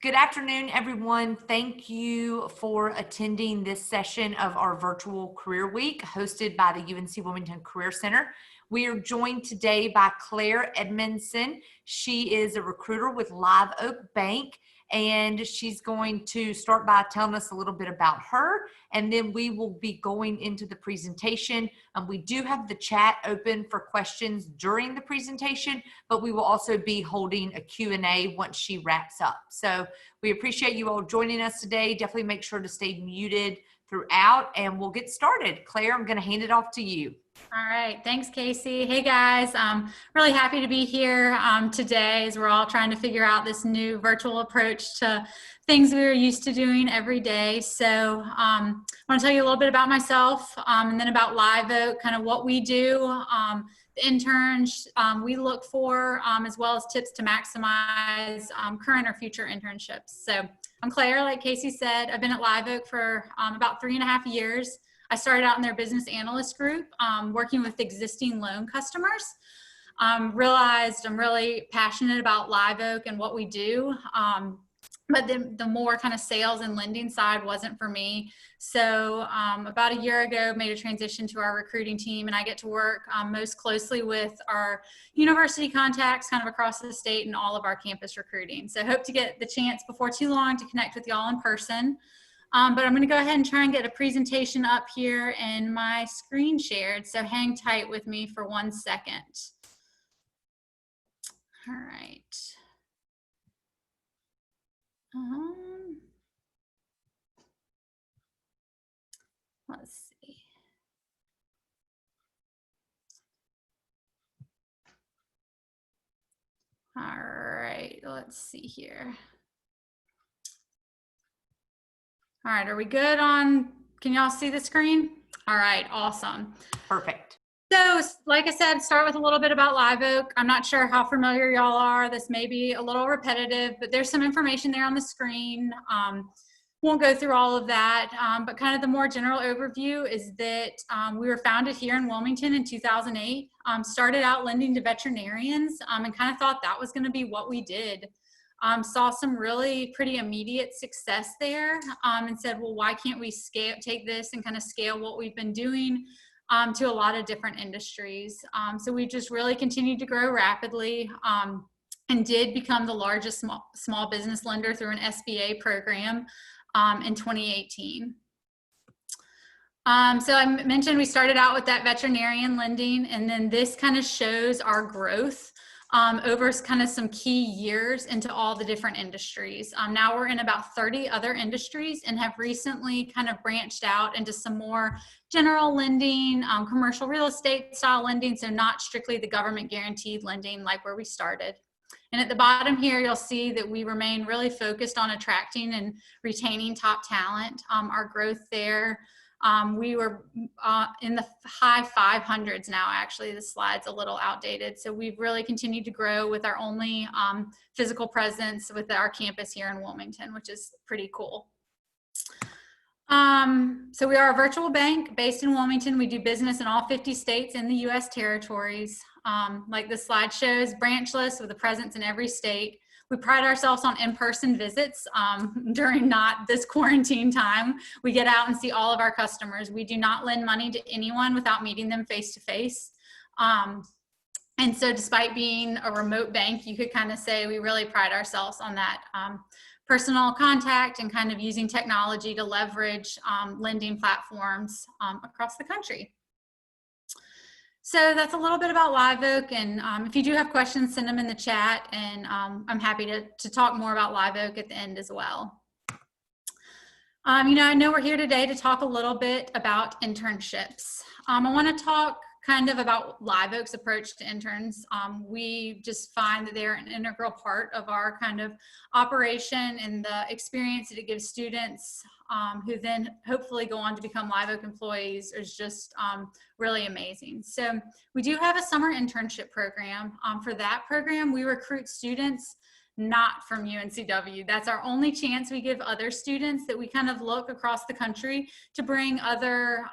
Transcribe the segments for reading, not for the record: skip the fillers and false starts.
Good afternoon, everyone. Thank you for attending this session of our virtual career week hosted by the UNC Wilmington Career Center. We are joined today by Claire Edmondson. She is a recruiter with Live Oak Bank, and she's going to start by telling us a little bit about her, and then we will be going into the presentation. We do have the chat open for questions during the presentation, but we will also be holding a Q&A once she wraps up. So we appreciate you all joining us today. Definitely make sure to stay muted throughout, and we'll get started. Claire, I'm going to hand it off to you. All right, thanks, Casey. Hey guys, I'm really happy to be here today as we're all trying to figure out this new virtual approach to things we are used to doing every day. So I want to tell you a little bit about myself and then about Live Oak, kind of what we do, the interns we look for, as well as tips to maximize current or future internships. So I'm Claire, like Casey said. I've been at Live Oak for about 3.5 years. I started out in their business analyst group, working with existing loan customers. Realized I'm really passionate about Live Oak and what we do, but then the more kind of sales and lending side wasn't for me. So about a year ago, made a transition to our recruiting team, and I get to work most closely with our university contacts kind of across the state and all of our campus recruiting. So I hope to get the chance before too long to connect with y'all in person. But I'm going to go ahead and try and get a presentation up here and my screen shared. So hang tight with me for 1 second. All right. Let's see. All right, let's see here. All right, are we good on, can y'all see the screen? All right, awesome. Perfect. So like I said, start with a little bit about Live Oak. I'm not sure how familiar y'all are. This may be a little repetitive, but there's some information there on the screen. Won't go through all of that, but kind of the more general overview is that we were founded here in Wilmington in 2008, started out lending to veterinarians and kind of thought that was gonna be what we did. Saw some really pretty immediate success there and said, well, why can't we take this and kind of scale what we've been doing to a lot of different industries. So we just really continued to grow rapidly and did become the largest small business lender through an SBA program in 2018. So I mentioned we started out with that veterinarian lending, and then this kind of shows our growth over kind of some key years into all the different industries. Now we're in about 30 other industries and have recently kind of branched out into some more general lending, commercial real estate style lending, so not strictly the government guaranteed lending like where we started. And at the bottom here, you'll see that we remain really focused on attracting and retaining top talent. Our growth there, we were in the high 500s now. Actually, the slide's a little outdated. So we've really continued to grow with our only physical presence with our campus here in Wilmington, which is pretty cool. So we are a virtual bank based in Wilmington. We do business in all 50 states and the US territories. Like the slide shows, branchless with a presence in every state. We pride ourselves on in-person visits during not this quarantine time. We get out and see all of our customers. We do not lend money to anyone without meeting them face-to-face. And so despite being a remote bank, you could kind of say we really pride ourselves on that personal contact and kind of using technology to leverage lending platforms across the country. So that's a little bit about Live Oak, and if you do have questions, send them in the chat, and I'm happy to talk more about Live Oak at the end as well. You know, I know we're here today to talk a little bit about internships. I want to talk kind of about Live Oak's approach to interns. We just find that they're an integral part of our kind of operation, and the experience that it gives students who then hopefully go on to become Live Oak employees is just really amazing. So we do have a summer internship program. For that program, we recruit students not from UNCW. That's our only chance we give other students, that we kind of look across the country to bring other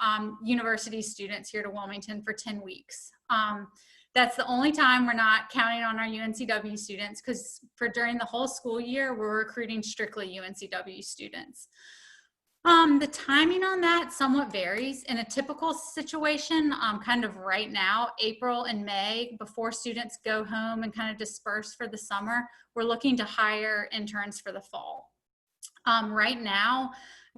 university students here to Wilmington for 10 weeks. That's the only time we're not counting on our UNCW students, because for during the whole school year, we're recruiting strictly UNCW students. The timing on that somewhat varies. In a typical situation, kind of right now, April and May, before students go home and kind of disperse for the summer, we're looking to hire interns for the fall. Right now,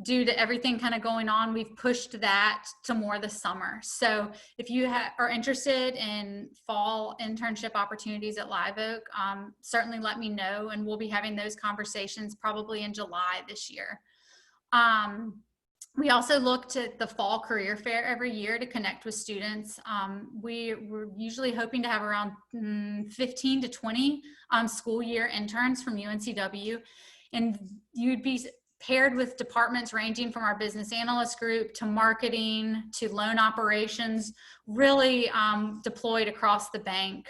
due to everything kind of going on, we've pushed that to more the summer. So if you are interested in fall internship opportunities at Live Oak, certainly let me know, and we'll be having those conversations probably in July this year. We also looked at the fall career fair every year to connect with students. We're usually hoping to have around 15 to 20 school year interns from UNCW, and you'd be paired with departments ranging from our business analyst group to marketing to loan operations, really deployed across the bank.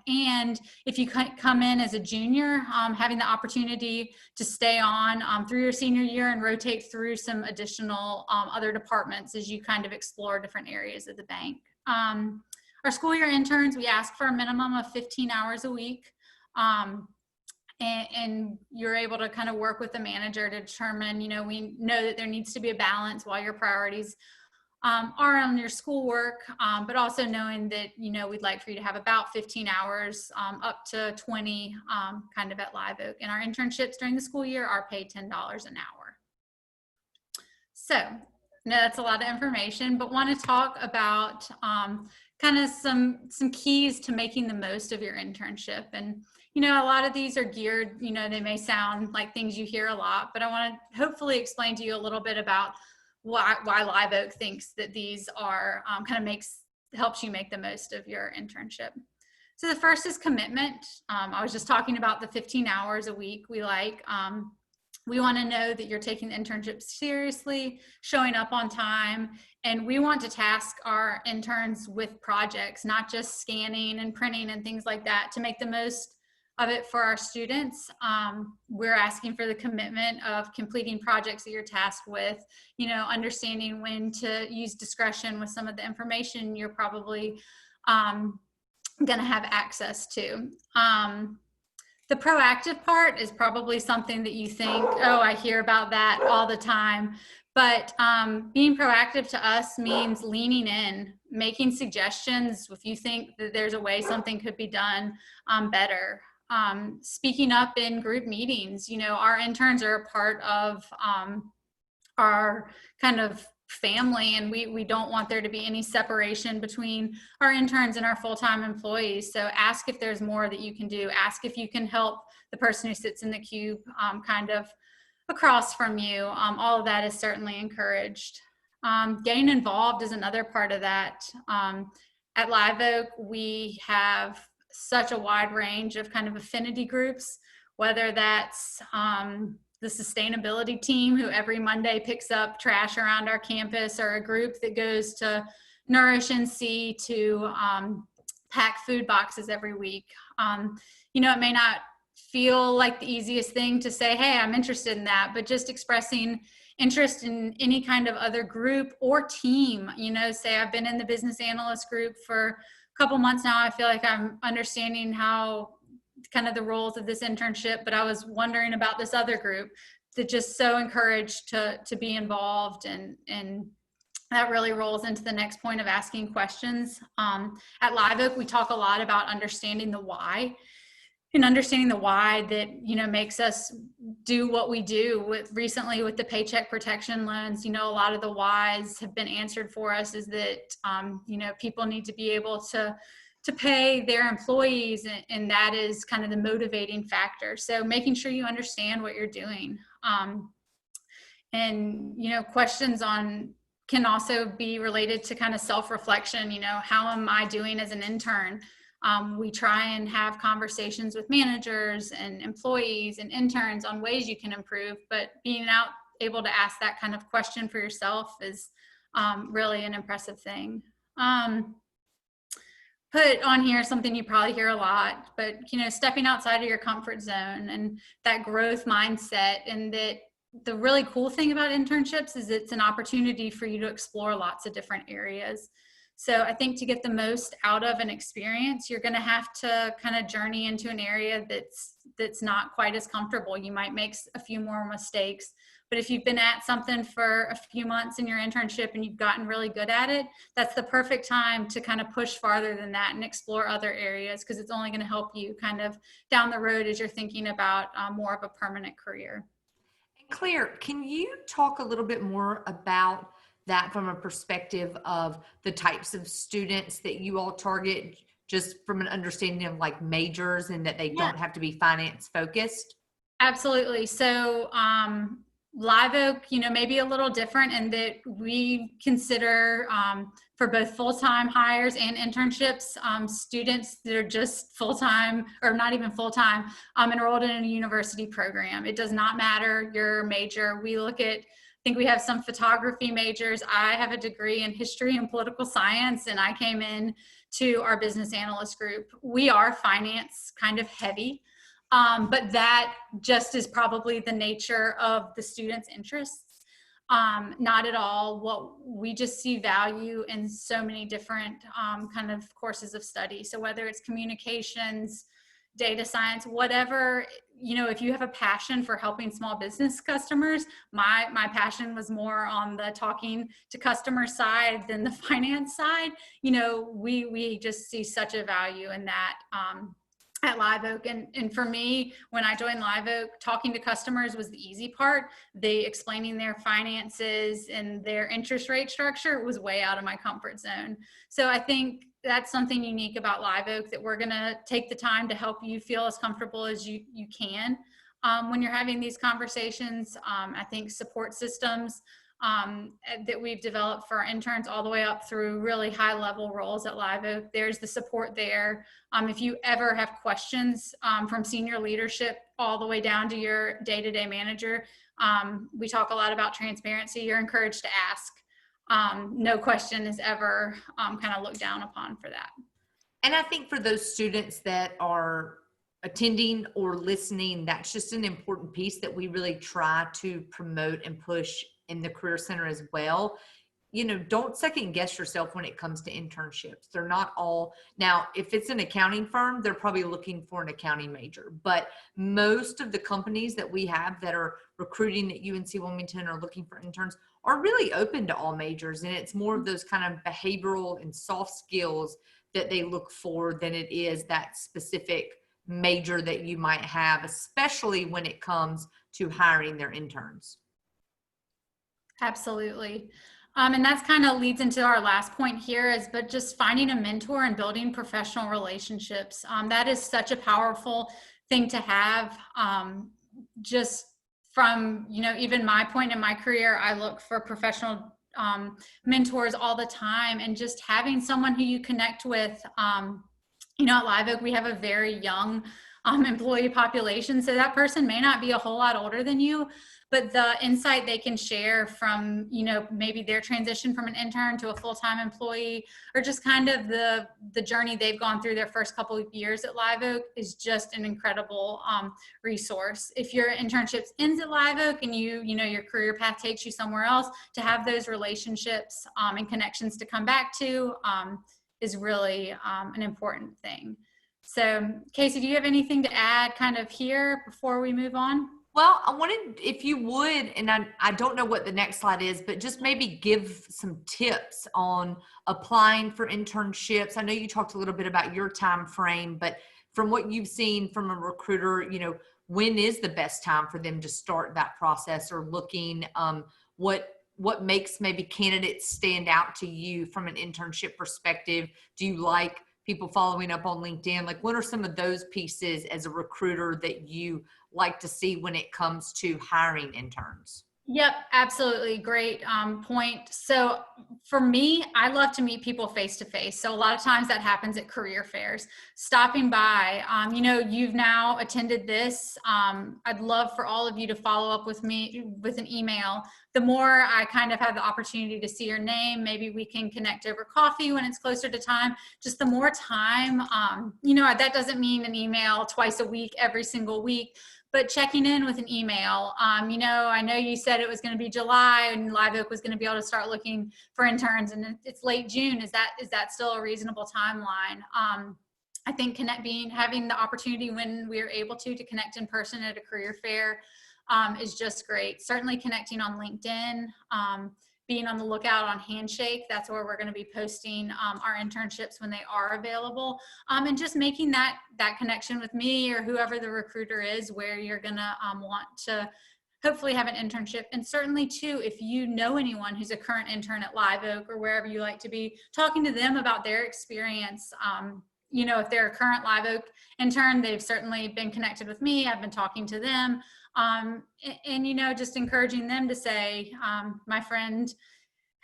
And if you come in as a junior, having the opportunity to stay on through your senior year and rotate through some additional other departments as you kind of explore different areas of the bank. Our school year interns, we ask for a minimum of 15 hours a week. And you're able to kind of work with the manager to determine, we know that there needs to be a balance while your priorities are on your schoolwork, but also knowing that, we'd like for you to have about 15 hours up to 20 kind of at Live Oak. And our internships during the school year are paid $10 an hour. So, I know that's a lot of information, but want to talk about kind of some keys to making the most of your internship. And a lot of these are geared, they may sound like things you hear a lot, but I want to hopefully explain to you a little bit about why Live Oak thinks that these are kind of helps you make the most of your internship. So the first is commitment. I was just talking about the 15 hours a week we like. We want to know that you're taking the internship seriously, showing up on time, and we want to task our interns with projects, not just scanning and printing and things like that, to make the most of it for our students. We're asking for the commitment of completing projects that you're tasked with, understanding when to use discretion with some of the information you're probably going to have access to. The proactive part is probably something that you think, oh, I hear about that all the time. But being proactive to us means leaning in, making suggestions if you think that there's a way something could be done better. Speaking up in group meetings. Our interns are a part of our kind of family, and we don't want there to be any separation between our interns and our full-time employees. So ask if there's more that you can do. Ask if you can help the person who sits in the cube kind of across from you. All of that is certainly encouraged. Getting involved is another part of that. At Live Oak, we have such a wide range of kind of affinity groups, whether that's the sustainability team who every Monday picks up trash around our campus, or a group that goes to Nourish and See to pack food boxes every week. It may not feel like the easiest thing to say, hey, I'm interested in that, but just expressing interest in any kind of other group or team, say I've been in the business analyst group for a couple months now. I feel like I'm understanding how kind of the roles of this internship, but I was wondering about this other group. That just so encouraged to be involved, and that really rolls into the next point of asking questions. At Live Oak, we talk a lot about understanding the why, and understanding the why that makes us do what we do. Recently with the paycheck protection loans, a lot of the whys have been answered for us. Is that people need to be able to pay their employees, and that is kind of the motivating factor. So making sure you understand what you're doing. And questions can also be related to kind of self-reflection. How am I doing as an intern? We try and have conversations with managers and employees and interns on ways you can improve, but being able to ask that kind of question for yourself is really an impressive thing. Put on here something you probably hear a lot, but stepping outside of your comfort zone and that growth mindset. And that the really cool thing about internships is it's an opportunity for you to explore lots of different areas. So I think to get the most out of an experience, you're going to have to kind of journey into an area that's not quite as comfortable. You might make a few more mistakes, but if you've been at something for a few months in your internship and you've gotten really good at it, that's the perfect time to kind of push farther than that and explore other areas, because it's only going to help you kind of down the road as you're thinking about more of a permanent career. Claire, can you talk a little bit more about that from a perspective of the types of students that you all target, just from an understanding of like majors and that they Yeah. don't have to be finance focused? Absolutely. So Live Oak, maybe a little different in that we consider for both full-time hires and internships, students that are just full-time or not even full-time enrolled in a university program. It does not matter your major. We look at, I think we have some photography majors. I have a degree in history and political science, and I came in to our business analyst group. We are finance kind of heavy. But that just is probably the nature of the students' interests. Not at all. What we just see value in so many different kind of courses of study. So whether it's communications, data science, whatever, if you have a passion for helping small business customers, my passion was more on the talking to customer side than the finance side. We just see such a value in that. At Live Oak. And for me, when I joined Live Oak, talking to customers was the easy part. They explaining their finances and their interest rate structure was way out of my comfort zone. So I think that's something unique about Live Oak, that we're going to take the time to help you feel as comfortable as you can when you're having these conversations. I think support systems that we've developed for our interns all the way up through really high level roles at Live Oak. There's the support there. If you ever have questions from senior leadership all the way down to your day-to-day manager, we talk a lot about transparency. You're encouraged to ask. No question is ever kind of looked down upon for that. And I think for those students that are attending or listening, that's just an important piece that we really try to promote and push in the Career Center as well. Don't second guess yourself when it comes to internships. They're not all, now, if it's an accounting firm, they're probably looking for an accounting major. But most of the companies that we have that are recruiting at UNC Wilmington or looking for interns are really open to all majors. And it's more of those kind of behavioral and soft skills that they look for than it is that specific major that you might have, especially when it comes to hiring their interns. Absolutely. And that's kind of leads into our last point here but just finding a mentor and building professional relationships. That is such a powerful thing to have. Just from, even my point in my career, I look for professional mentors all the time, and just having someone who you connect with. At Live Oak, we have a very young employee population. So that person may not be a whole lot older than you, but the insight they can share from, maybe their transition from an intern to a full-time employee, or just kind of the journey they've gone through their first couple of years at Live Oak, is just an incredible resource. If your internships ends at Live Oak and your career path takes you somewhere else, to have those relationships and connections to come back to is really an important thing. So Casey, do you have anything to add kind of here before we move on? Well, I wanted, if you would, and I don't know what the next slide is, but just maybe give some tips on applying for internships. I know you talked a little bit about your time frame, but from what you've seen from a recruiter, when is the best time for them to start that process, or looking, what makes maybe candidates stand out to you from an internship perspective? Do you like people following up on LinkedIn? Like, what are some of those pieces as a recruiter that you like to see when it comes to hiring interns? Yep, absolutely. Great point. So for me, I love to meet people face to face. So a lot of times that happens at career fairs, stopping by. You've now attended this. I'd love for all of you to follow up with me with an email. The more I kind of have the opportunity to see your name, maybe we can connect over coffee when it's closer to time. Just the more time, that doesn't mean an email twice a week, every single week. but checking in with an email. I know you said it was going to be July and Live Oak was going to be able to start looking for interns, and it's late June. Is that still a reasonable timeline? I think having the opportunity when we are able to connect in person at a career fair is just great. Certainly connecting on LinkedIn, being on the lookout on Handshake. That's where we're going to be posting our internships when they are available, and just making that connection with me or whoever the recruiter is, where you're going to want to hopefully have an internship. And certainly too, if you know anyone who's a current intern at Live Oak or wherever you like to be, talking to them about their experience. If they're a current Live Oak intern, they've certainly been connected with me. I've been talking to them. Just encouraging them to say, my friend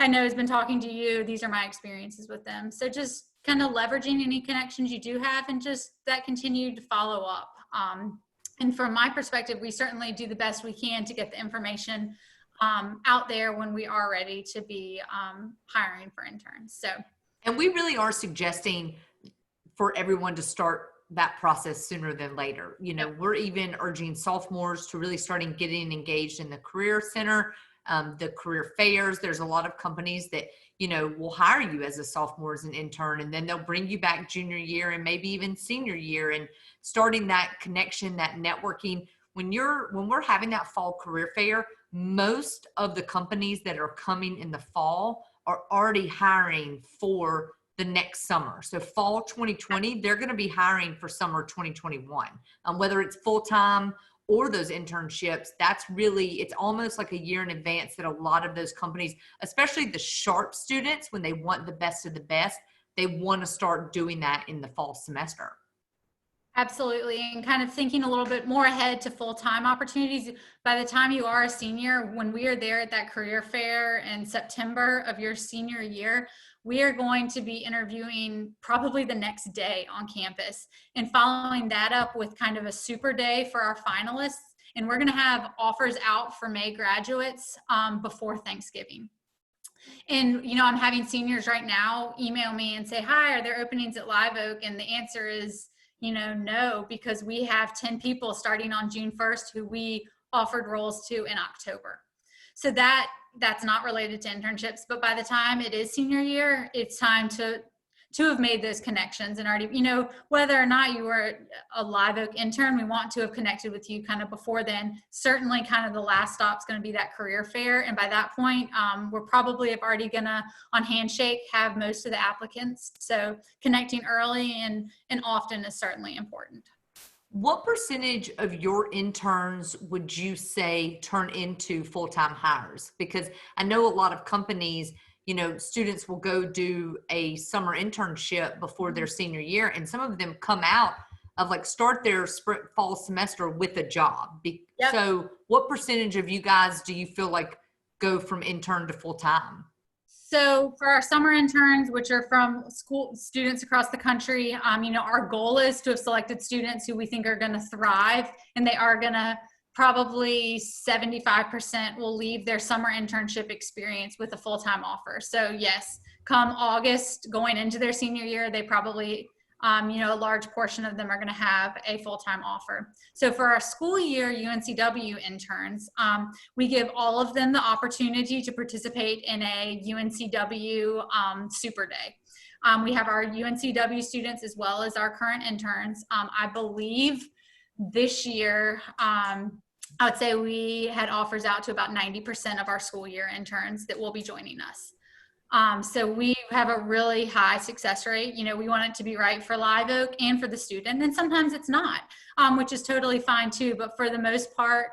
I know has been talking to you. These are my experiences with them. So just kind of leveraging any connections you do have and just that continued follow up. And from my perspective, we certainly do the best we can to get the information out there when we are ready to be hiring for interns. And we really are suggesting for everyone to start that process sooner than later. We're even urging sophomores to really start getting engaged in the career center, the career fairs. There's a lot of companies that, will hire you as a sophomore as an intern, and then they'll bring you back junior year and maybe even senior year, and starting that connection, that networking. When we're having that fall career fair, most of the companies that are coming in the fall are already hiring for the next summer. So fall 2020, they're going to be hiring for summer 2021, whether it's full-time or those internships. It's almost like a year in advance that a lot of those companies, especially the sharp students, when they want the best of the best, they want to start doing that in the fall semester. Absolutely. And kind of thinking a little bit more ahead to full-time opportunities. By the time you are a senior, when we are there at that career fair in September of your senior year, we are going to be interviewing probably the next day on campus and following that up with kind of a super day for our finalists. And we're going to have offers out for May graduates before Thanksgiving. And, I'm having seniors right now email me and say, hi, are there openings at Live Oak? And the answer is, no, because we have 10 people starting on June 1st who we offered roles to in October. So that's not related to internships, but by the time it is senior year, it's time to have made those connections and already, whether or not you were a Live Oak intern, we want to have connected with you kind of before then. Certainly kind of the last stop is going to be that career fair. And by that point, we're probably already going to, on Handshake, have most of the applicants. So connecting early and often is certainly important. What percentage of your interns would you say turn into full-time hires? Because I know a lot of companies, students will go do a summer internship before their senior year, and some of them come out of start their fall semester with a job. Yep. So what percentage of you guys do you feel like go from intern to full-time? So for our summer interns, which are from school students across the country, our goal is to have selected students who we think are going to thrive, and they are going to probably 75% will leave their summer internship experience with a full-time offer. So yes, come August going into their senior year, they probably, a large portion of them are going to have a full-time offer. So for our school year UNCW interns, we give all of them the opportunity to participate in a UNCW Super Day. We have our UNCW students as well as our current interns. I believe this year, I would say we had offers out to about 90% of our school year interns that will be joining us. So we have a really high success rate. We want it to be right for Live Oak and for the student. And sometimes it's not, which is totally fine too. But for the most part,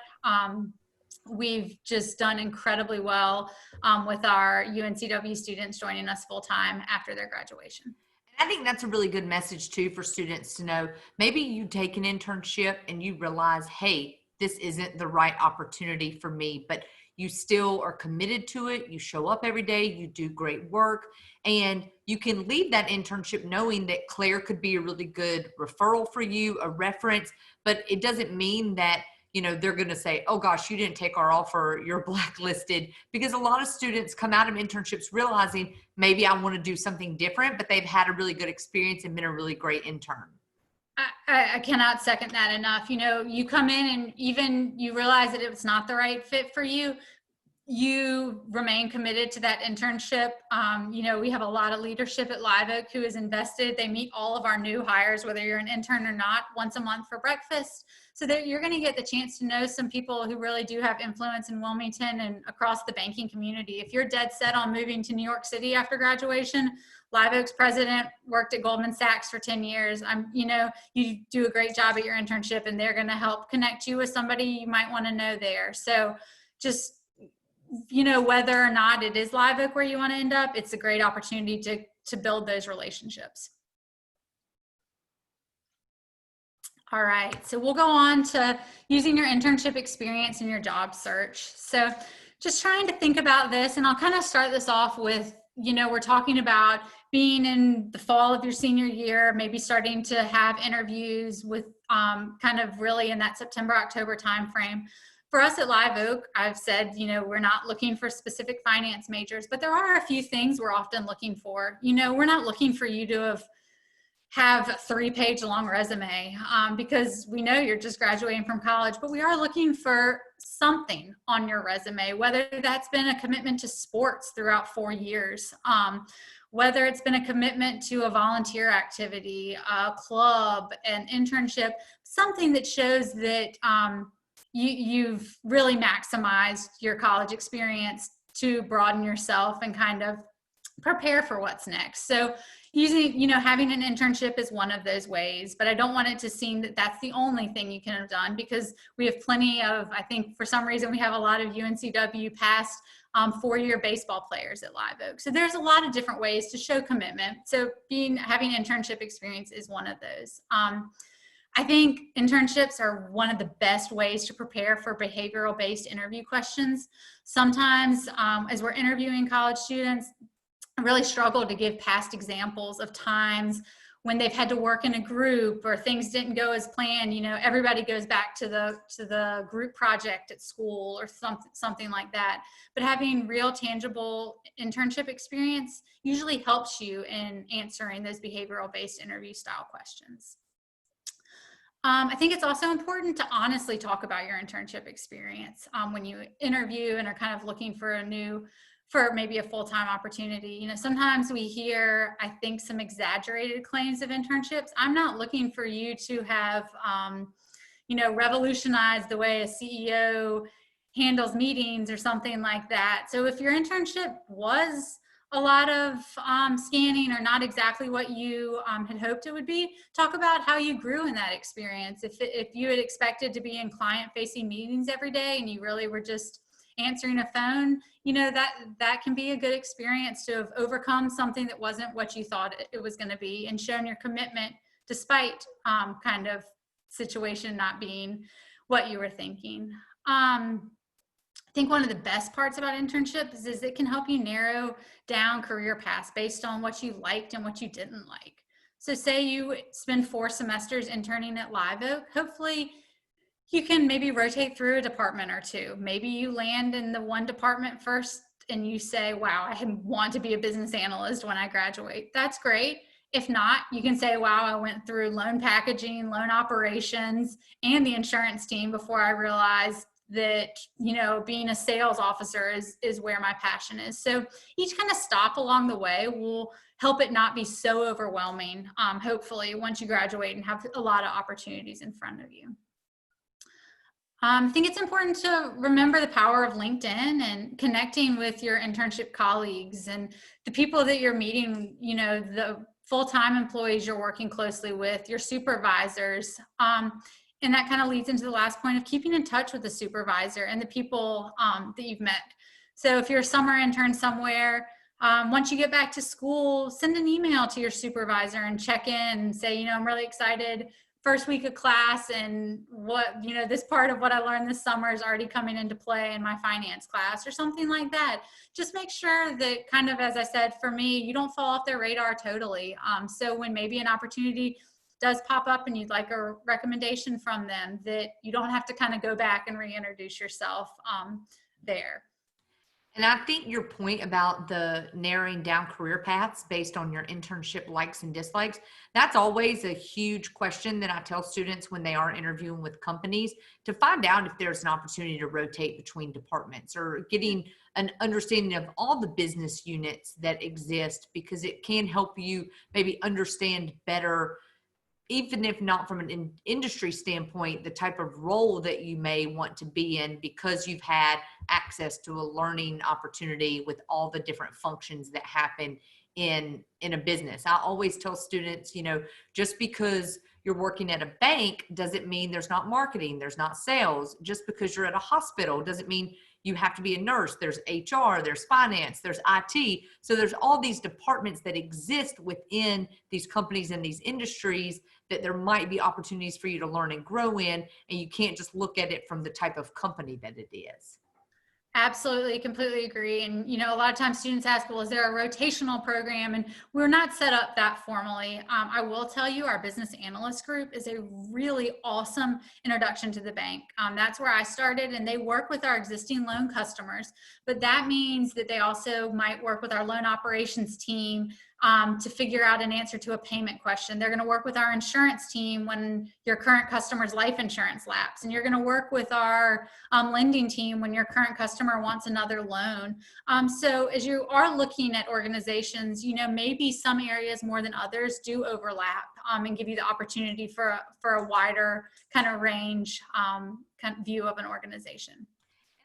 we've just done incredibly well with our UNCW students joining us full time after their graduation. I think that's a really good message too for students to know. Maybe you take an internship and you realize, hey, this isn't the right opportunity for me, but you still are committed to it. You show up every day, you do great work, and you can leave that internship knowing that Claire could be a really good referral for you, a reference, but it doesn't mean that they're going to say, oh gosh, you didn't take our offer, you're blacklisted, because a lot of students come out of internships realizing maybe I want to do something different, but they've had a really good experience and been a really great intern. I cannot second that enough. You know, you come in and even you realize that it's not the right fit for you, you remain committed to that internship. You know, we have a lot of leadership at Live Oak who is invested. They meet all of our new hires, whether you're an intern or not, once a month for breakfast. So that you're going to get the chance to know some people who really do have influence in Wilmington and across the banking community. If you're dead set on moving to New York City after graduation, Live Oak's president worked at Goldman Sachs for 10 years. You know, you do a great job at your internship and they're going to help connect you with somebody you might want to know there. So just, you know, whether or not it is Live Oak where you want to end up, it's a great opportunity to build those relationships. All right, so we'll go on to using your internship experience in your job search. So just trying to think about this, and I'll kind of start this off with, you know, we're talking about being in the fall of your senior year, maybe starting to have interviews with kind of really in that September, October timeframe. For us at Live Oak, I've said, you know, we're not looking for specific finance majors, but there are a few things we're often looking for. You know, we're not looking for you to have a 3-page long resume because we know you're just graduating from college, but we are looking for something on your resume, whether that's been a commitment to sports throughout 4 years, whether it's been a commitment to a volunteer activity, a club, an internship, something that shows that you've really maximized your college experience to broaden yourself and kind of prepare for what's next. So using, you know, having an internship is one of those ways, but I don't want it to seem that that's the only thing you can have done, because we have plenty of, I think for some reason we have a lot of UNCW past 4-year baseball players at Live Oak. So there's a lot of different ways to show commitment. So having internship experience is one of those. I think internships are one of the best ways to prepare for behavioral-based interview questions. Sometimes as we're interviewing college students, I really struggle to give past examples of times when they've had to work in a group or things didn't go as planned. You know, everybody goes back to the group project at school or something like that. But having real tangible internship experience usually helps you in answering those behavioral-based interview style questions. I think it's also important to honestly talk about your internship experience when you interview and are kind of looking for maybe a full-time opportunity. You know, sometimes we hear, I think, some exaggerated claims of internships. I'm not looking for you to have, you know, revolutionized the way a CEO handles meetings or something like that. So if your internship was a lot of scanning or not exactly what you had hoped it would be, talk about how you grew in that experience. If you had expected to be in client-facing meetings every day and you really were just answering a phone, you know, that can be a good experience to have overcome something that wasn't what you thought it was going to be and shown your commitment despite kind of situation not being what you were thinking. I think one of the best parts about internships is it can help you narrow down career paths based on what you liked and what you didn't like. So say you spend 4 semesters interning at Live Oak, hopefully you can maybe rotate through a department or 2. Maybe you land in the one department first and you say, wow, I want to be a business analyst when I graduate. That's great. If not, you can say, wow, I went through loan packaging, loan operations, and the insurance team before I realized that, you know, being a sales officer is where my passion is. So each kind of stop along the way will help it not be so overwhelming, hopefully, once you graduate and have a lot of opportunities in front of you. I think it's important to remember the power of LinkedIn and connecting with your internship colleagues and the people that you're meeting, you know, the full-time employees you're working closely with, your supervisors. And that kind of leads into the last point of keeping in touch with the supervisor and the people that you've met. So if you're a summer intern somewhere, once you get back to school, send an email to your supervisor and check in and say, you know, I'm really excited, first week of class, and what, you know, this part of what I learned this summer is already coming into play in my finance class or something like that. Just make sure that kind of, as I said, for me, you don't fall off their radar totally. So when maybe an opportunity does pop up and you'd like a recommendation from them, that you don't have to kind of go back and reintroduce yourself there. And I think your point about the narrowing down career paths based on your internship likes and dislikes, that's always a huge question that I tell students when they are interviewing with companies to find out if there's an opportunity to rotate between departments or getting an understanding of all the business units that exist, because it can help you maybe understand better, even if not from an industry standpoint, the type of role that you may want to be in, because you've had access to a learning opportunity with all the different functions that happen in a business. I always tell students, just because you're working at a bank doesn't mean there's not marketing, there's not sales. Just because you're at a hospital doesn't mean you have to be a nurse. There's HR, there's finance, there's IT. So there's all these departments that exist within these companies and these industries that there might be opportunities for you to learn and grow in, and you can't just look at it from the type of company that it is. Absolutely, completely agree. And, a lot of times students ask, well, is there a rotational program? And we're not set up that formally. I will tell you, our business analyst group is a really awesome introduction to the bank. That's where I started, and they work with our existing loan customers. But that means that they also might work with our loan operations team to figure out an answer to a payment question. They're going to work with our insurance team when your current customer's life insurance lapse, and you're going to work with our lending team when your current customer wants another loan. So as you are looking at organizations, maybe some areas more than others do overlap and give you the opportunity for a wider kind of range kind of view of an organization.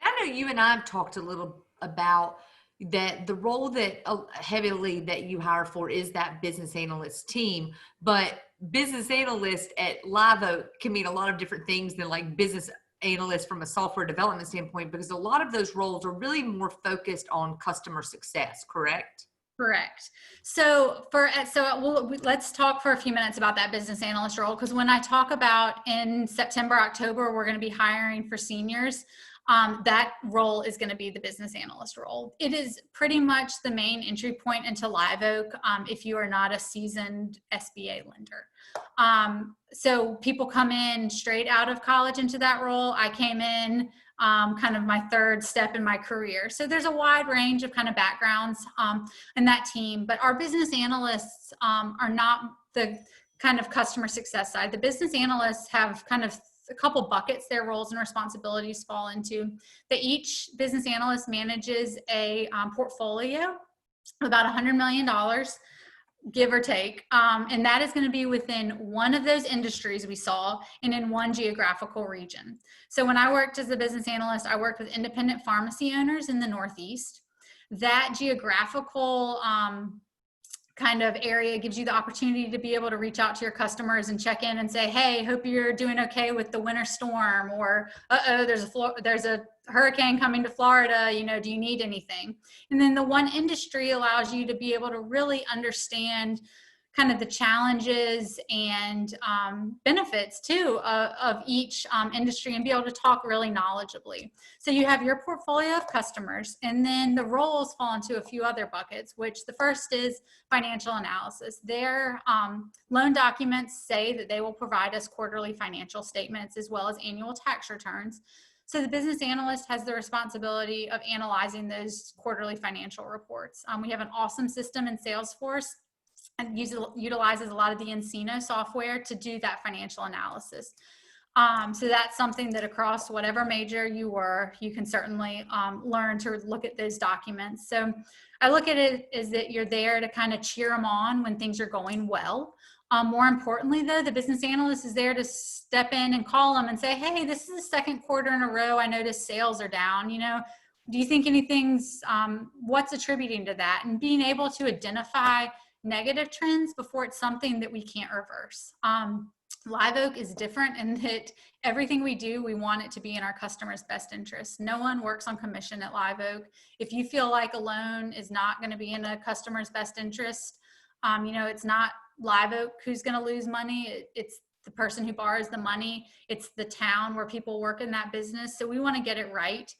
I know you and I have talked a little about that the role that heavily that you hire for is that business analyst team, but business analyst at Live Oak can mean a lot of different things than like business analyst from a software development standpoint, because a lot of those roles are really more focused on customer success, correct? Correct. Let's talk for a few minutes about that business analyst role, because when I talk about in September, October, we're going to be hiring for seniors. That role is going to be the business analyst role. It is pretty much the main entry point into Live Oak if you are not a seasoned SBA lender. So people come in straight out of college into that role. I came in kind of my third step in my career. So there's a wide range of kind of backgrounds in that team, but our business analysts are not the kind of customer success side. The business analysts have kind of a couple buckets their roles and responsibilities fall into. That each business analyst manages a portfolio of about $100 million, give or take. And that is going to be within one of those industries we saw and in one geographical region. So when I worked as a business analyst, I worked with independent pharmacy owners in the Northeast. That geographical kind of area gives you the opportunity to be able to reach out to your customers and check in and say, hey, hope you're doing okay with the winter storm, or there's a hurricane coming to Florida, do you need anything? And then the one industry allows you to be able to really understand kind of the challenges and benefits too of each industry and be able to talk really knowledgeably. So you have your portfolio of customers, and then the roles fall into a few other buckets, which the first is financial analysis. Their loan documents say that they will provide us quarterly financial statements as well as annual tax returns. So the business analyst has the responsibility of analyzing those quarterly financial reports. We have an awesome system in Salesforce and utilizes a lot of the nCino software to do that financial analysis. So that's something that across whatever major you were, you can certainly learn to look at those documents. So I look at it as that you're there to kind of cheer them on when things are going well. More importantly, though, the business analyst is there to step in and call them and say, hey, this is the second quarter in a row I noticed sales are down. Do you think anything's, what's attributing to that? And being able to identify negative trends before it's something that we can't reverse. Live Oak is different in that everything we do, we want it to be in our customer's best interest. No one works on commission at Live Oak. If you feel like a loan is not going to be in a customer's best interest, it's not Live Oak who's going to lose money. It's the person who borrows the money. It's the town where people work in that business. So we want to get it right.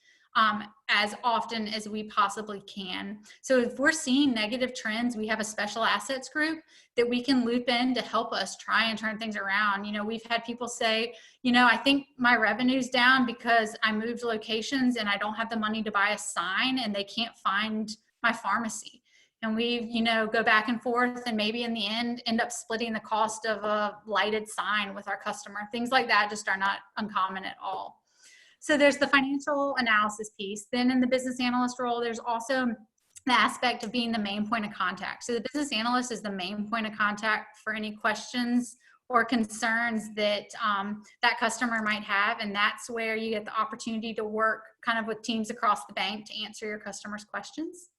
as often as we possibly can. So if we're seeing negative trends, we have a special assets group that we can loop in to help us try and turn things around. You know, we've had people say, you know, I think my revenue's down because I moved locations and I don't have the money to buy a sign and they can't find my pharmacy. And we, you know, go back and forth and maybe in the end up splitting the cost of a lighted sign with our customer. Things like that just are not uncommon at all. So there's the financial analysis piece. Then in the business analyst role, there's also the aspect of being the main point of contact. So the business analyst is the main point of contact for any questions or concerns that that customer might have. And that's where you get the opportunity to work kind of with teams across the bank to answer your customers' questions.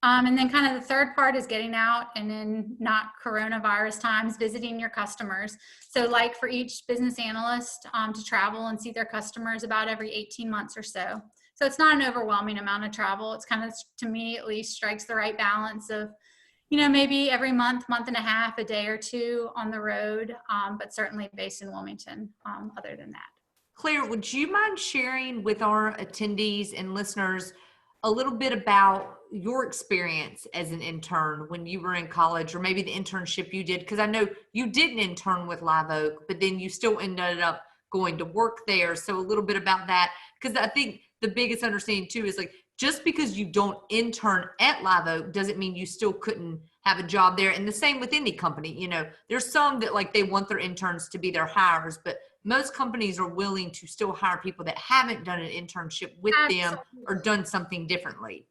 And then kind of the third part is getting out and in not coronavirus times, visiting your customers. So like for each business analyst to travel and see their customers about every 18 months or so. So it's not an overwhelming amount of travel. It's kind of, to me at least, strikes the right balance of, you know, maybe every month and a half, a day or two on the road, but certainly based in Wilmington other than that. Claire, would you mind sharing with our attendees and listeners a little bit about your experience as an intern when you were in college, or maybe the internship you did? Because I know you didn't intern with Live Oak, but then you still ended up going to work there. So a little bit about that, because I think the biggest understanding too is like, just because you don't intern at Live Oak doesn't mean you still couldn't have a job there. And the same with any company. You know, there's some that like they want their interns to be their hires, but most companies are willing to still hire people that haven't done an internship with them or done something differently.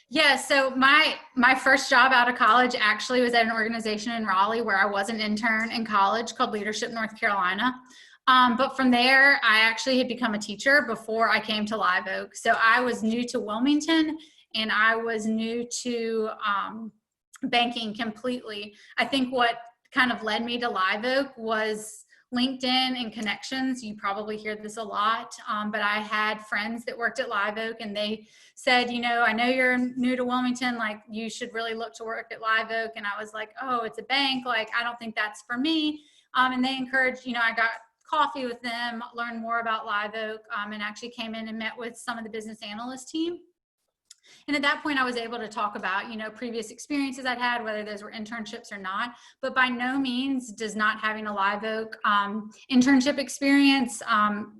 Yeah, so my first job out of college actually was at an organization in Raleigh where I was an intern in college called Leadership North Carolina. But from there, I actually had become a teacher before I came to Live Oak. So I was new to Wilmington and I was new to banking completely. I think what kind of led me to Live Oak was LinkedIn and connections. You probably hear this a lot, but I had friends that worked at Live Oak and they said, you know, I know you're new to Wilmington, like you should really look to work at Live Oak. And I was like, oh, it's a bank. Like, I don't think that's for me. And they encouraged, you know, I got coffee with them, learned more about Live Oak, and actually came in and met with some of the business analyst team. And at that point, I was able to talk about, you know, previous experiences I'd had, whether those were internships or not. But by no means does not having a Live Oak internship experience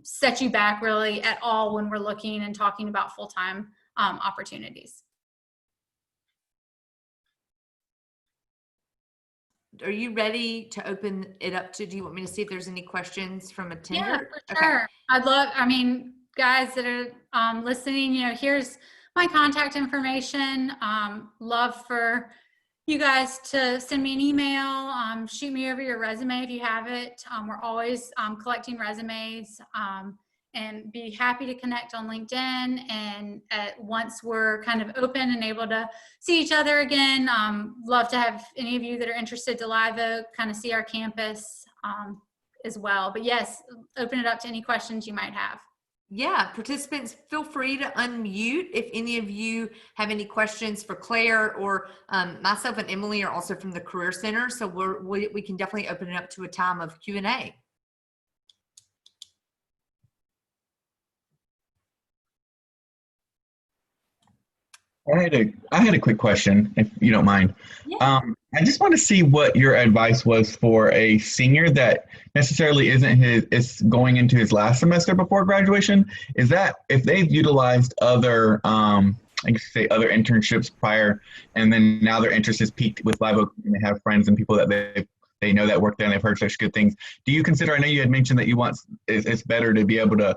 set you back really at all when we're looking and talking about full-time opportunities. Are you ready to open it up to, do you want me to see if there's any questions from attenders? Yeah, for sure. Okay. I mean, guys that are listening, you know, here's my contact information. Love for you guys to send me an email, shoot me over your resume if you have it. We're always collecting resumes and be happy to connect on LinkedIn. And once we're kind of open and able to see each other again, love to have any of you that are interested to Live Oak kind of see our campus as well. But yes, open it up to any questions you might have. Yeah, participants, feel free to unmute if any of you have any questions for Claire, or myself and Emily are also from the Career Center. So we can definitely open it up to a time of Q&A. I had a quick question, if you don't mind. Yeah. I just want to see what your advice was for a senior that necessarily is going into his last semester before graduation. Is that if they've utilized other, I guess say other internships prior, and then now their interest is peaked with Live Oak and they have friends and people that they know that work there and they've heard such good things. Do you consider, I know you had mentioned that it's better to be able to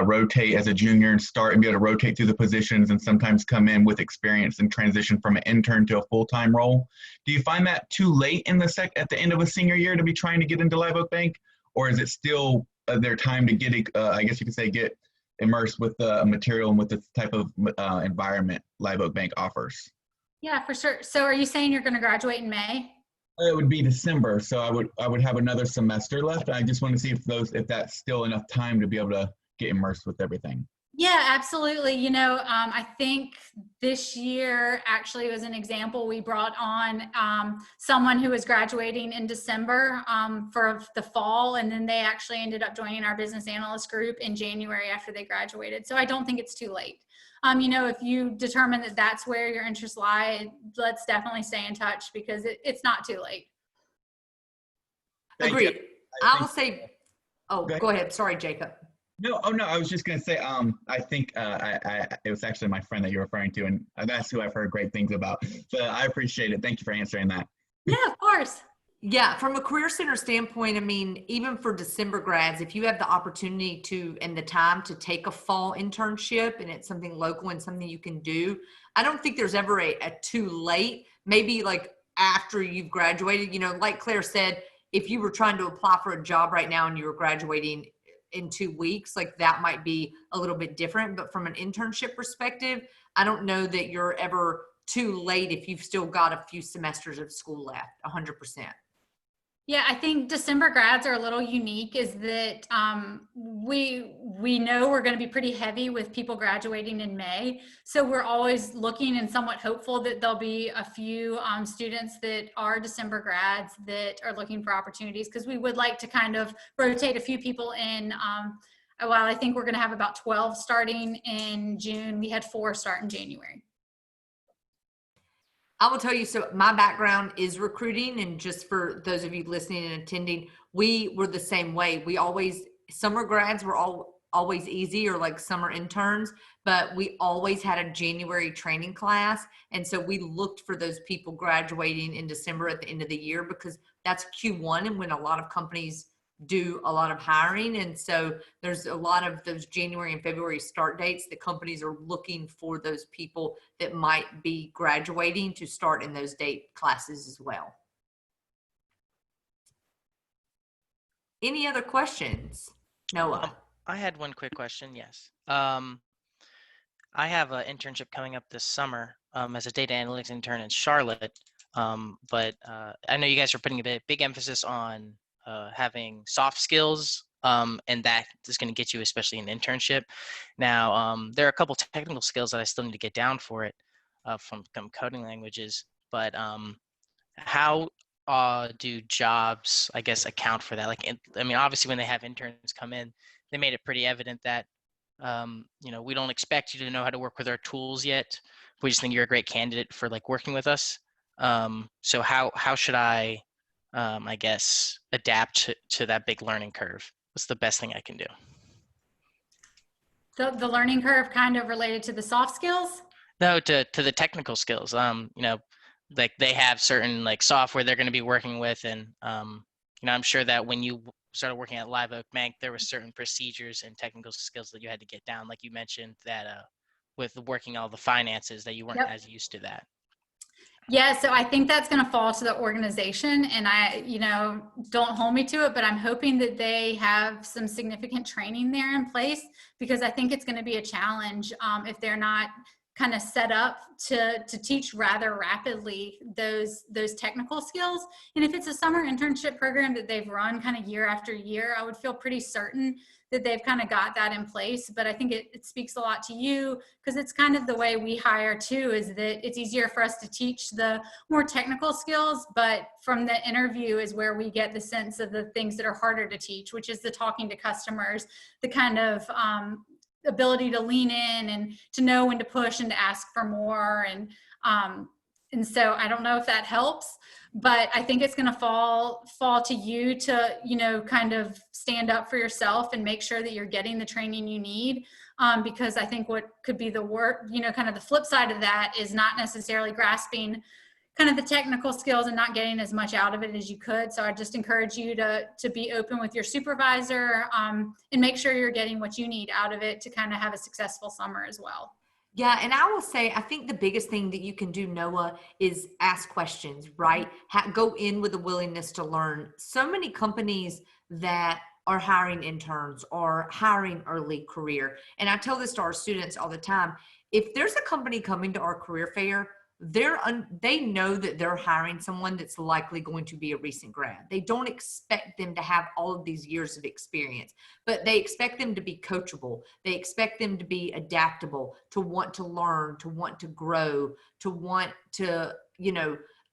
rotate as a junior and start and be able to rotate through the positions and sometimes come in with experience and transition from an intern to a full-time role. Do you find that too late at the end of a senior year to be trying to get into Live Oak Bank? Or is it still their time to get, I guess you could say, get immersed with the material and with the type of environment Live Oak Bank offers? Yeah, for sure. So are you saying you're going to graduate in May? It would be December, so I would have another semester left. I just want to see if that's still enough time to be able to get immersed with everything. Yeah, absolutely. I think this year actually was an example. We brought on someone who was graduating in December for the fall, and then they actually ended up joining our business analyst group in January after they graduated. So I don't think it's too late. If you determine that that's where your interests lie, let's definitely stay in touch because it's not too late. Thank you. Agreed. I will say, oh, go ahead. Sorry, Jacob. No, oh no, I was just gonna say, I think it was actually my friend that you're referring to, and that's who I've heard great things about. So I appreciate it. Thank you for answering that. Yeah, of course. Yeah, from a career center standpoint, I mean, even for December grads, if you have the opportunity to and the time to take a fall internship and it's something local and something you can do, I don't think there's ever a too late. Maybe like after you've graduated, like Claire said, if you were trying to apply for a job right now and you were graduating in 2 weeks, like that might be a little bit different. But from an internship perspective, I don't know that you're ever too late if you've still got a few semesters of school left, 100%. Yeah, I think December grads are a little unique is that we know we're going to be pretty heavy with people graduating in May. So we're always looking and somewhat hopeful that there'll be a few students that are December grads that are looking for opportunities because we would like to kind of rotate a few people in. While I think we're going to have about 12 starting in June, we had 4 start in January. I will tell you, so my background is recruiting, and just for those of you listening and attending, we were the same way. Summer grads were always easy, or like summer interns, but we always had a January training class. And so we looked for those people graduating in December at the end of the year because that's Q1 and when a lot of companies do a lot of hiring. And so there's a lot of those January and February start dates that companies are looking for those people that might be graduating to start in those date classes as well. Any other questions? Noah? I had one quick question. Yes. I have an internship coming up this summer as a data analytics intern in Charlotte. But I know you guys are putting a big emphasis on having soft skills, and that is going to get you especially an internship. Now, there are a couple technical skills that I still need to get down for it from coding languages, but how do jobs, I guess, account for that? Obviously when they have interns come in, they made it pretty evident that, we don't expect you to know how to work with our tools yet. We just think you're a great candidate for like working with us. So how should I guess, adapt to that big learning curve? What's the best thing I can do? The learning curve kind of related to the soft skills? No, to the technical skills. Like they have certain like software they're going to be working with, and I'm sure that when you started working at Live Oak Bank, there were certain procedures and technical skills that you had to get down. Like you mentioned that with working all the finances, that you weren't as used to that. Yeah, so I think that's going to fall to the organization, and don't hold me to it, but I'm hoping that they have some significant training there in place because I think it's going to be a challenge if they're not kind of set up to teach rather rapidly those technical skills. And if it's a summer internship program that they've run kind of year after year, I would feel pretty certain that they've kind of got that in place. But I think it speaks a lot to you because it's kind of the way we hire too, is that it's easier for us to teach the more technical skills, but from the interview is where we get the sense of the things that are harder to teach, which is the talking to customers, the kind of ability to lean in and to know when to push and to ask for more. And so I don't know if that helps, but I think it's going to fall to you to, kind of stand up for yourself and make sure that you're getting the training you need. Because I think what could be the work, kind of the flip side of that is not necessarily grasping kind of the technical skills and not getting as much out of it as you could. So I just encourage you to be open with your supervisor and make sure you're getting what you need out of it to kind of have a successful summer as well. Yeah, and I will say, I think the biggest thing that you can do, Noah, is ask questions, right? Go in with a willingness to learn. So many companies that are hiring interns or hiring early career. And I tell this to our students all the time. If there's a company coming to our career fair, they know that they're hiring someone that's likely going to be a recent grad. They don't expect them to have all of these years of experience, but they expect them to be coachable. They expect them to be adaptable, to want to learn, to want to grow, to want to,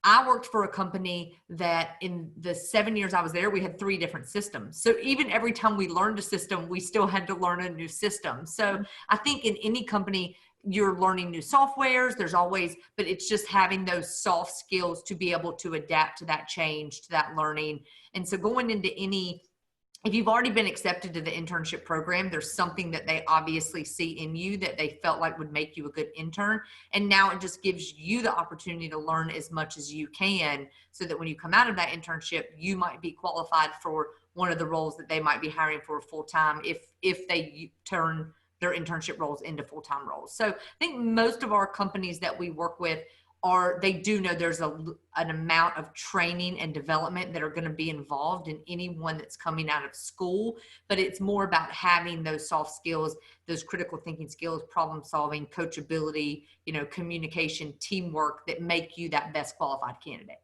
I worked for a company that in the 7 years I was there, we had 3 different systems. So even every time we learned a system, we still had to learn a new system. So I think in any company, you're learning new softwares, there's always, but it's just having those soft skills to be able to adapt to that change, to that learning. And so going into if you've already been accepted to the internship program, there's something that they obviously see in you that they felt like would make you a good intern. And now it just gives you the opportunity to learn as much as you can, so that when you come out of that internship, you might be qualified for one of the roles that they might be hiring for full time if they turn their internship roles into full-time roles. So I think most of our companies that we work with they do know there's an amount of training and development that are going to be involved in anyone that's coming out of school, but it's more about having those soft skills, those critical thinking skills, problem solving, coachability, communication, teamwork, that make you that best qualified candidate.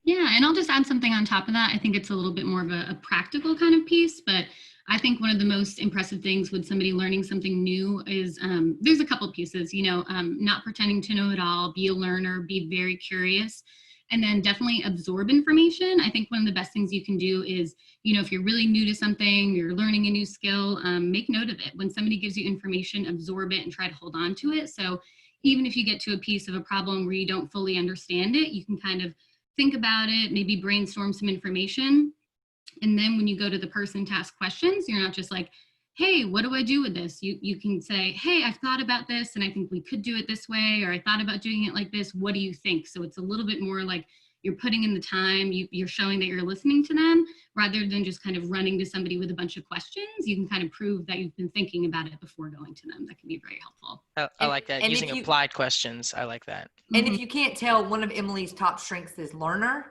Yeah, and I'll just add something on top of that. I think it's a little bit more of a practical kind of piece, but I think one of the most impressive things with somebody learning something new is there's a couple pieces, not pretending to know it all, be a learner, be very curious, and then definitely absorb information. I think one of the best things you can do is, if you're really new to something, you're learning a new skill, make note of it. When somebody gives you information, absorb it and try to hold on to it. So even if you get to a piece of a problem where you don't fully understand it, you can kind of think about it, maybe brainstorm some information. And then when you go to the person to ask questions, you're not just like, hey, what do I do with this? You can say, hey, I've thought about this and I think we could do it this way, or I thought about doing it like this. What do you think? So it's a little bit more like you're putting in the time, you're showing that you're listening to them, rather than just kind of running to somebody with a bunch of questions. You can kind of prove that you've been thinking about it before going to them. That can be very helpful. I like that. Using applied questions. I like that. And if you can't tell, one of Emily's top strengths is learner,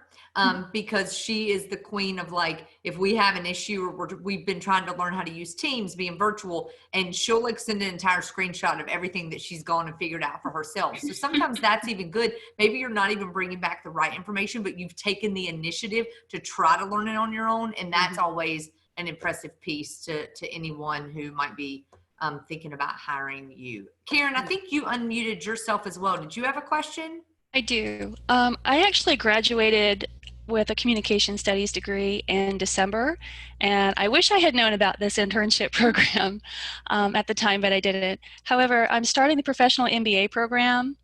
because she is the queen of, like, if we have an issue or we've been trying to learn how to use Teams being virtual, and she'll like send an entire screenshot of everything that she's gone and figured out for herself. So sometimes that's even good. Maybe you're not even bringing back the right information, but you've taken the initiative to try to learn it on your own. And that's always an impressive piece to anyone who might be thinking about hiring you. Karen, I think you unmuted yourself as well. Did you have a question? I do. I actually graduated with a communication studies degree in December, and I wish I had known about this internship program at the time, but I didn't. However, I'm starting the professional MBA program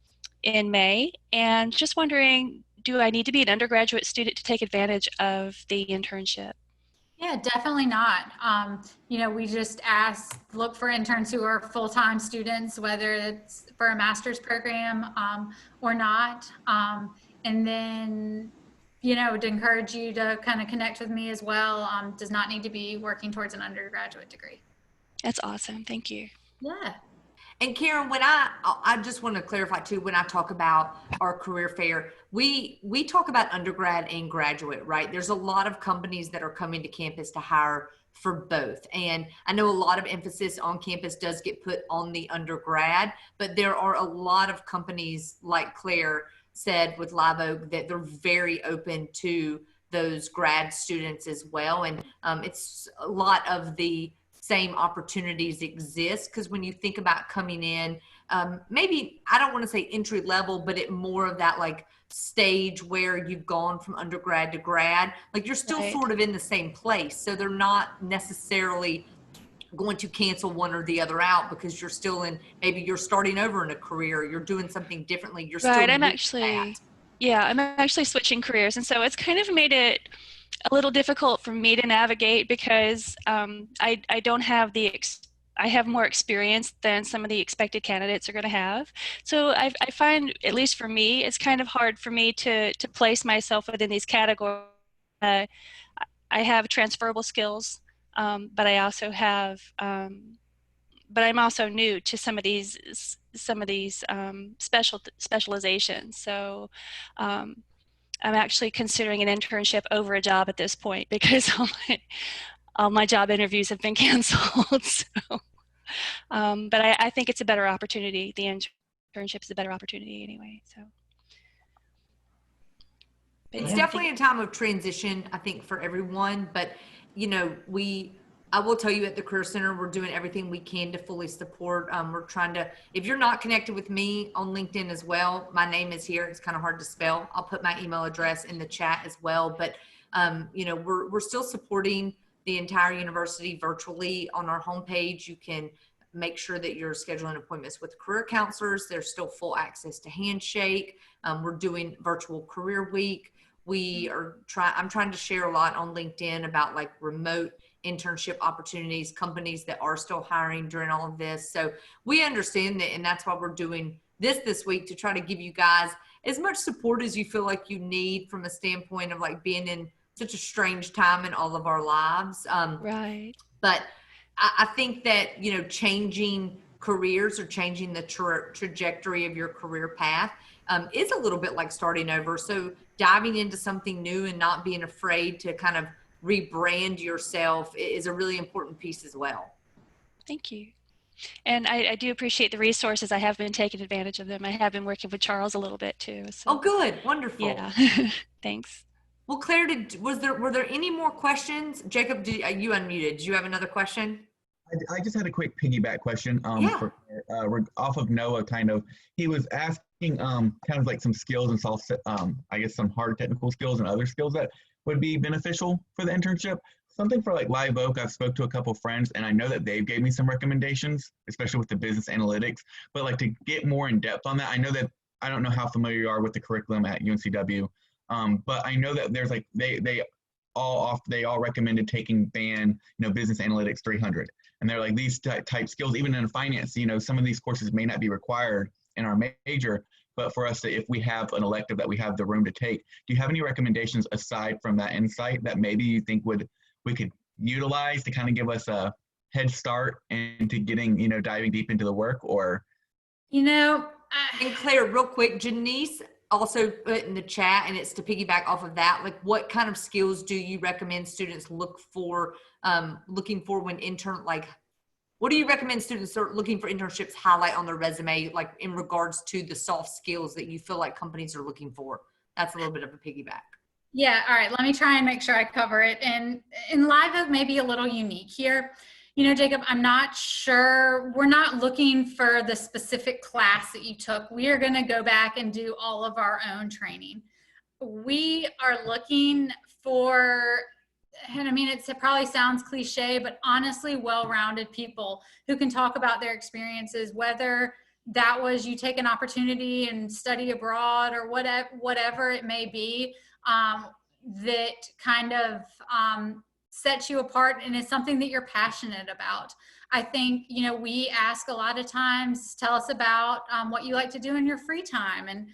in May, and just wondering, do I need to be an undergraduate student to take advantage of the internship? Yeah, definitely not. We just look for interns who are full-time students, whether it's for a master's program or not. And then, to encourage you to kind of connect with me as well. Does not need to be working towards an undergraduate degree. That's awesome. Thank you. Yeah. And Karen, when I just want to clarify too, when I talk about our career fair, we talk about undergrad and graduate, right? There's a lot of companies that are coming to campus to hire for both. And I know a lot of emphasis on campus does get put on the undergrad, but there are a lot of companies, like Claire said with Live Oak, that they're very open to those grad students as well. And it's a lot of the same opportunities exist, because when you think about coming in, maybe I don't want to say entry level, but it more of that like stage where you've gone from undergrad to grad, like you're still sort of in the same place. So they're not necessarily going to cancel one or the other out, because you're still in, maybe you're starting over in a career, you're doing something differently. You're right. still I'm actually switching careers. And so it's kind of made it a little difficult for me to navigate, because I don't have I have more experience than some of the expected candidates are going to have. So I find, at least for me, it's kind of hard for me to place myself within these categories. I have transferable skills, but I also have, but I'm also new to some of these specializations. So I'm actually considering an internship over a job at this point, because all my job interviews have been canceled. So, but I think it's a better opportunity, the internship. internship is a better opportunity anyway. So. It's definitely a time of transition, I think, for everyone. But, you know, I will tell you at the Career Center, we're doing everything we can to fully support. We're trying to, if you're not connected with me on LinkedIn as well, my name is here. It's kind of hard to spell. I'll put my email address in the chat as well. But, you know, we're still supporting the entire university virtually on our homepage. You can make sure that you're scheduling appointments with career counselors. There's still full access to Handshake. We're doing virtual career week. I'm trying to share a lot on LinkedIn about like remote internship opportunities, companies that are still hiring during all of this. So we understand that, and that's why we're doing this week, to try to give you guys as much support as you feel like you need from a standpoint of like being in such a strange time in all of our lives. Right. But I think that, you know, changing careers or changing the trajectory of your career path is a little bit like starting over. So diving into something new and not being afraid to kind of rebrand yourself is a really important piece as well. Thank you. And I do appreciate the resources. I have been taking advantage of them. I have been working with Charles a little bit too. So. Oh, good. Wonderful. Yeah. Thanks. Well, Claire, were there any more questions? Jacob, you unmuted. Did you have another question? I just had a quick piggyback question off of Noah. Kind of, he was asking kind of like some skills and soft, I guess some hard technical skills and other skills that would be beneficial for the internship. Something for like Live Oak. I've spoke to a couple friends, and I know that they've gave me some recommendations, especially with the business analytics. But like to get more in depth on that, I know that I don't know how familiar you are with the curriculum at UNCW, but I know that there's like they all recommended taking business analytics 300. And they're like these type skills, even in finance, you know, some of these courses may not be required in our major, but for us to, if we have an elective that we have the room to take, do you have any recommendations aside from that insight that maybe you think we could utilize to kind of give us a head start into getting, you know, diving deep into the work? Or, you know, and Claire, real quick, Janice also put in the chat, and it's to piggyback off of that, like what kind of skills do you recommend students looking for when what do you recommend students start looking for internships highlight on their resume, like in regards to the soft skills that you feel like companies are looking for? That's a little bit of a piggyback. Yeah, all right, let me try and make sure I cover it. And Live Oak may be a little unique here. You know, Jacob, I'm not sure. We're not looking for the specific class that you took. We are going to go back and do all of our own training. We are looking for, and I mean, it probably sounds cliche, but honestly, well-rounded people who can talk about their experiences, whether that was you take an opportunity and study abroad or whatever it may be, that kind of sets you apart and is something that you're passionate about. I think, you know, we ask a lot of times, tell us about what you like to do in your free time. And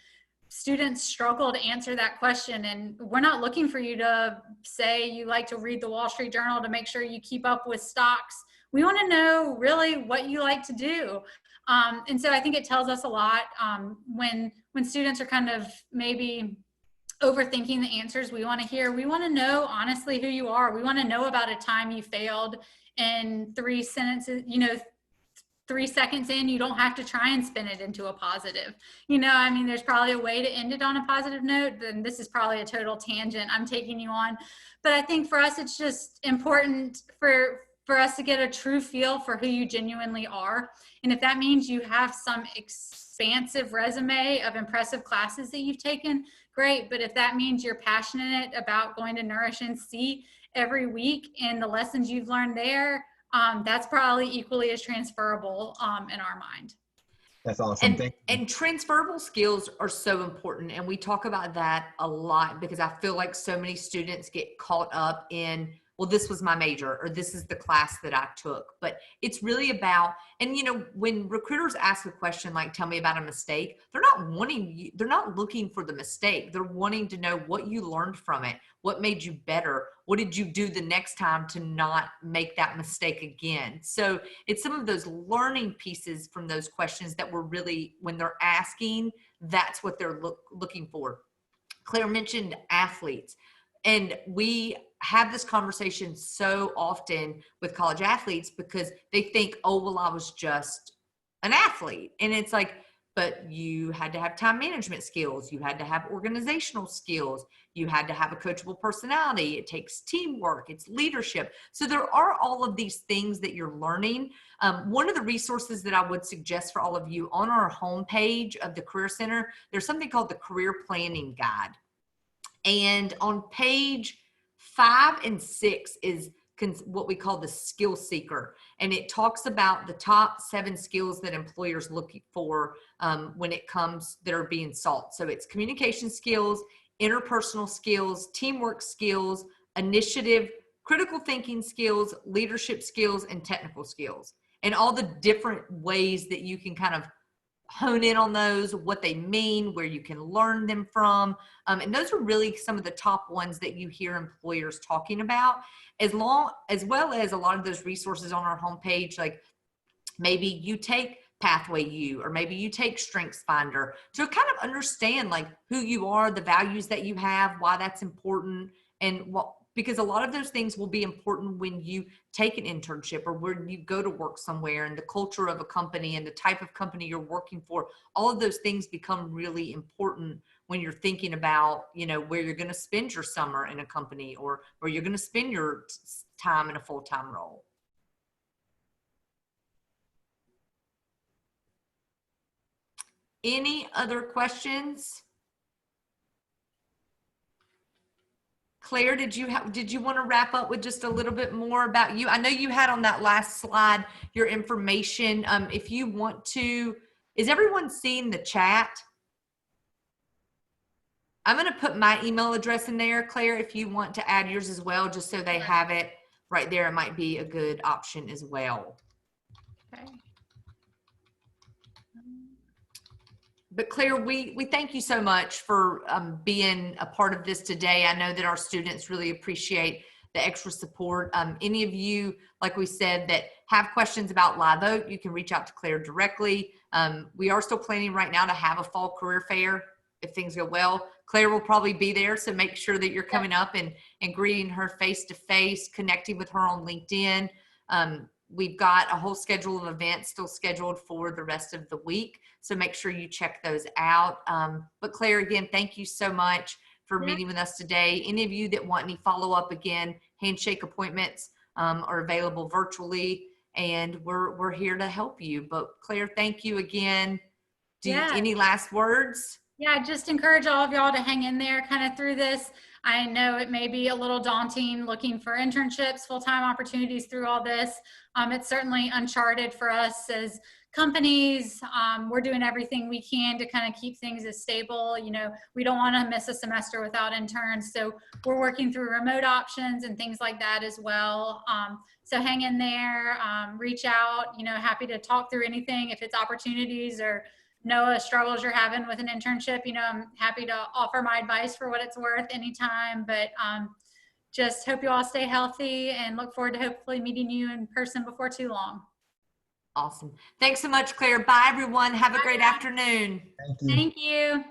students struggle to answer that question. And we're not looking for you to say you like to read the Wall Street Journal to make sure you keep up with stocks. We want to know really what you like to do. And so I think it tells us a lot when students are kind of maybe overthinking the answers we want to hear. We want to know honestly who you are. We want to know about a time you failed in 3 sentences, you know, 3 seconds in, you don't have to try and spin it into a positive. You know, I mean, there's probably a way to end it on a positive note, then this is probably a total tangent I'm taking you on. But I think for us, it's just important for us to get a true feel for who you genuinely are. And if that means you have some expansive resume of impressive classes that you've taken, great. But if that means you're passionate about going to Nourish NC every week and the lessons you've learned there, that's probably equally as transferable in our mind. That's awesome. And transferable skills are so important. And we talk about that a lot because I feel like so many students get caught up in, well, this was my major, or this is the class that I took. But it's really about, and you know, when recruiters ask a question like, tell me about a mistake, they're not looking for the mistake. They're wanting to know what you learned from it, what made you better, what did you do the next time to not make that mistake again. So it's some of those learning pieces from those questions that we're really, when they're asking, that's what they're looking for. Claire mentioned athletes. And we have this conversation so often with college athletes because they think, oh, well, I was just an athlete. And it's like, but you had to have time management skills. You had to have organizational skills. You had to have a coachable personality. It takes teamwork. It's leadership. So there are all of these things that you're learning. One of the resources that I would suggest for all of you on our homepage of the Career Center, there's something called the Career Planning Guide. And on page 5 and 6 is what we call the skill seeker. And it talks about the top 7 skills that employers look for when it comes that are being sought. So it's communication skills, interpersonal skills, teamwork skills, initiative, critical thinking skills, leadership skills, and technical skills. And all the different ways that you can kind of hone in on those, what they mean, where you can learn them from. And those are really some of the top ones that you hear employers talking about, as well as a lot of those resources on our homepage, like maybe you take Pathway U, or maybe you take Strengths Finder to kind of understand like who you are, the values that you have, why that's important, and what, because a lot of those things will be important when you take an internship or when you go to work somewhere, and the culture of a company and the type of company you're working for. All of those things become really important when you're thinking about, you know, where you're going to spend your summer in a company, or where you're going to spend your time in a full-time role. Any other questions? Claire, did you want to wrap up with just a little bit more about you? I know you had on that last slide your information. If you want to, is everyone seeing the chat? I'm going to put my email address in there, Claire, if you want to add yours as well, just so they have it right there. It might be a good option as well. Okay. But Claire, we thank you so much for being a part of this today. I know that our students really appreciate the extra support. Any of you, like we said, that have questions about Live Oak, you can reach out to Claire directly. We are still planning right now to have a fall career fair if things go well. Claire will probably be there, so make sure that you're coming up and greeting her face-to-face, connecting with her on LinkedIn. We've got a whole schedule of events still scheduled for the rest of the week, so make sure you check those out. But Claire, again, thank you so much for meeting with us today. Any of you that want any follow-up, again, handshake appointments are available virtually, and we're here to help you. But Claire, thank you again. Any last words? Yeah, just encourage all of y'all to hang in there kind of through this. I know it may be a little daunting looking for internships, full-time opportunities through all this. It's certainly uncharted for us as companies. We're doing everything we can to kind of keep things as stable. You know, we don't want to miss a semester without interns. So we're working through remote options and things like that as well. So hang in there, reach out, you know, happy to talk through anything. If it's opportunities or struggles you're having with an internship, you know, I'm happy to offer my advice for what it's worth anytime. But just hope you all stay healthy and look forward to hopefully meeting you in person before too long. Awesome. Thanks so much, Claire. Bye, everyone. Have a great afternoon. Thank you. Thank you.